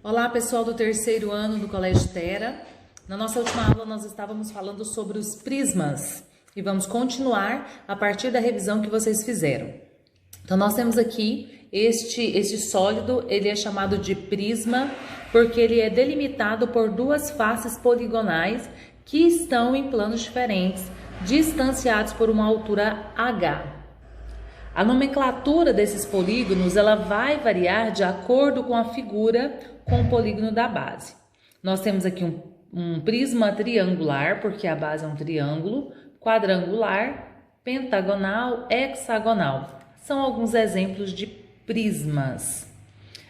Olá, pessoal do terceiro ano do Colégio Tera. Na nossa última aula nós estávamos falando sobre os prismas e vamos continuar a partir da revisão que vocês fizeram. Então nós temos aqui este sólido, ele é chamado de prisma porque ele é delimitado por duas faces poligonais que estão em planos diferentes, distanciados por uma altura h. A nomenclatura desses polígonos ela vai variar de acordo com a figura com o polígono da base. Nós temos aqui um prisma triangular, porque a base é um triângulo, quadrangular, pentagonal, hexagonal. São alguns exemplos de prismas.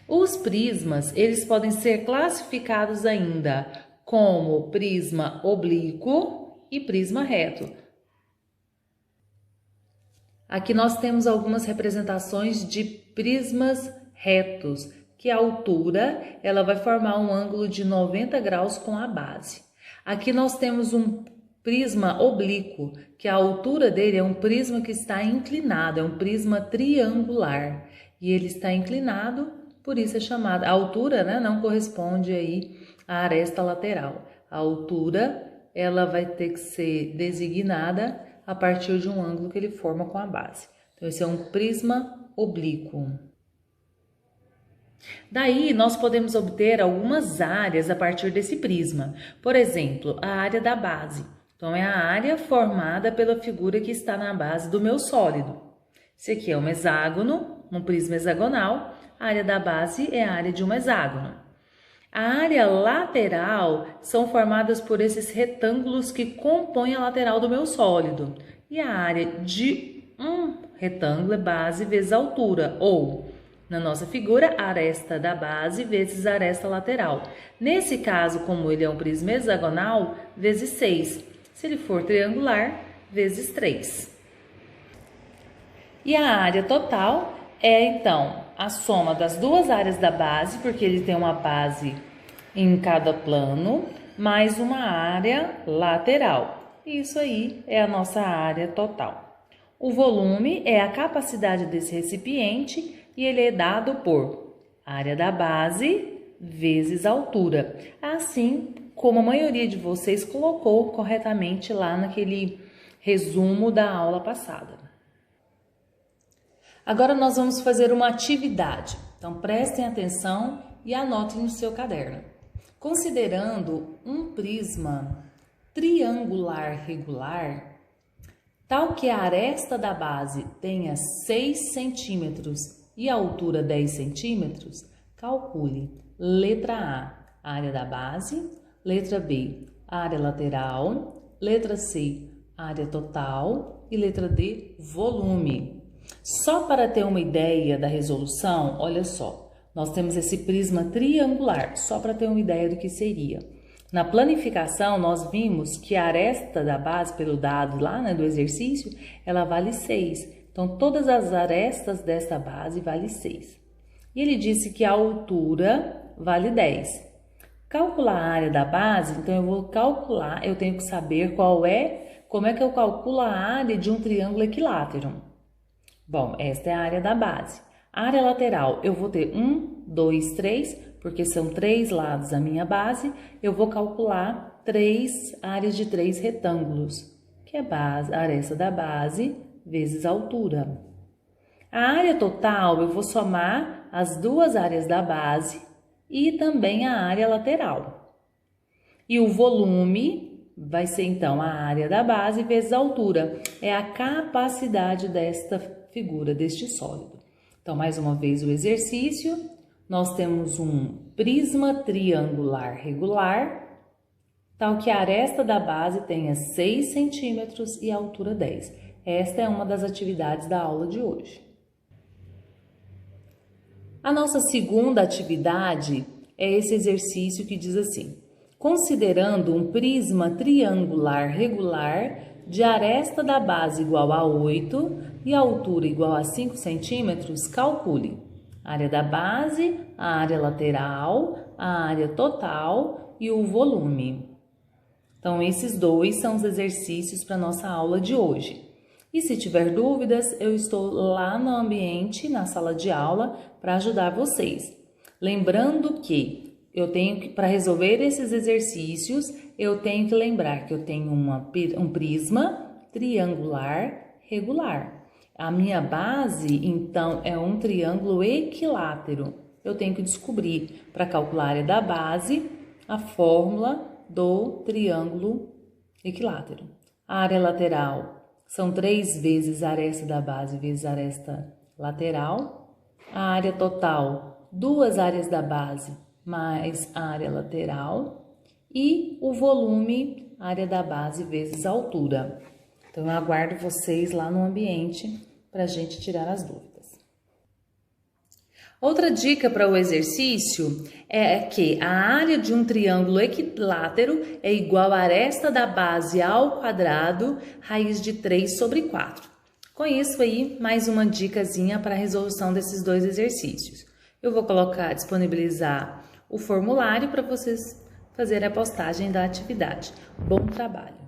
Os prismas, eles podem ser classificados ainda como prisma oblíquo e prisma reto. Aqui nós temos algumas representações de prismas retos, que a altura ela vai formar um ângulo de 90 graus com a base. Aqui nós temos um prisma oblíquo, que a altura dele é um prisma que está inclinado, é um prisma triangular. E ele está inclinado, por isso é chamado. A altura, né, não corresponde aí à aresta lateral. A altura ela vai ter que ser designada a partir de um ângulo que ele forma com a base. Então, esse é um prisma oblíquo. Daí, nós podemos obter algumas áreas a partir desse prisma. Por exemplo, a área da base. Então, é a área formada pela figura que está na base do meu sólido. Esse aqui é um hexágono, um prisma hexagonal. A área da base é a área de um hexágono. A área lateral são formadas por esses retângulos que compõem a lateral do meu sólido. E a área de um retângulo é base vezes altura, ou, na nossa figura, aresta da base vezes aresta lateral. Nesse caso, como ele é um prisma hexagonal, vezes 6. Se ele for triangular, vezes 3. E a área total é, então, a soma das duas áreas da base, porque ele tem uma base em cada plano, mais uma área lateral. Isso aí é a nossa área total. O volume é a capacidade desse recipiente e ele é dado por área da base vezes altura. Assim como a maioria de vocês colocou corretamente lá naquele resumo da aula passada. Agora nós vamos fazer uma atividade, então prestem atenção e anotem no seu caderno. Considerando um prisma triangular regular, tal que a aresta da base tenha 6 centímetros e a altura 10 centímetros, calcule letra A, área da base, letra B, área lateral, letra C, área total e letra D, volume. Só para ter uma ideia da resolução, olha só, nós temos esse prisma triangular, só para ter uma ideia do que seria. Na planificação, nós vimos que a aresta da base, pelo dado lá, né, do exercício, ela vale 6. Então, todas as arestas dessa base vale 6. E ele disse que a altura vale 10. Calcular a área da base, então eu vou calcular, eu tenho que saber como é que eu calculo a área de um triângulo equilátero. Bom, esta é a área da base. A área lateral, eu vou ter 1, 2, 3, porque são 3 lados da minha base. Eu vou calcular 3 áreas de 3 retângulos, que é a aresta da base vezes a altura. A área total, eu vou somar as duas áreas da base e também a área lateral. E o volume vai ser, então, a área da base vezes a altura. É a capacidade desta figura, deste sólido. Então, mais uma vez o exercício. Nós temos um prisma triangular regular, tal que a aresta da base tenha 6 centímetros e a altura 10. Esta é uma das atividades da aula de hoje. A nossa segunda atividade é esse exercício que diz assim: considerando um prisma triangular regular de aresta da base igual a 8 e altura igual a 5 centímetros, calcule a área da base, a área lateral, a área total e o volume. Então, esses dois são os exercícios para a nossa aula de hoje. E se tiver dúvidas, eu estou lá no ambiente, na sala de aula, para ajudar vocês. Lembrando que para resolver esses exercícios, eu tenho que lembrar que eu tenho um prisma triangular regular. A minha base, então, é um triângulo equilátero. Eu tenho que descobrir, para calcular a área da base, a fórmula do triângulo equilátero. A área lateral são 3 vezes a aresta da base vezes a aresta lateral. A área total, 2 áreas da base mais a área lateral. E o volume, área da base vezes a altura. Então, eu aguardo vocês lá no ambiente para a gente tirar as dúvidas. Outra dica para o exercício é que a área de um triângulo equilátero é igual à aresta da base ao quadrado, raiz de 3 sobre 4. Com isso aí, mais uma dicasinha para a resolução desses 2 exercícios. Eu vou disponibilizar o formulário para vocês fazerem a postagem da atividade. Bom trabalho!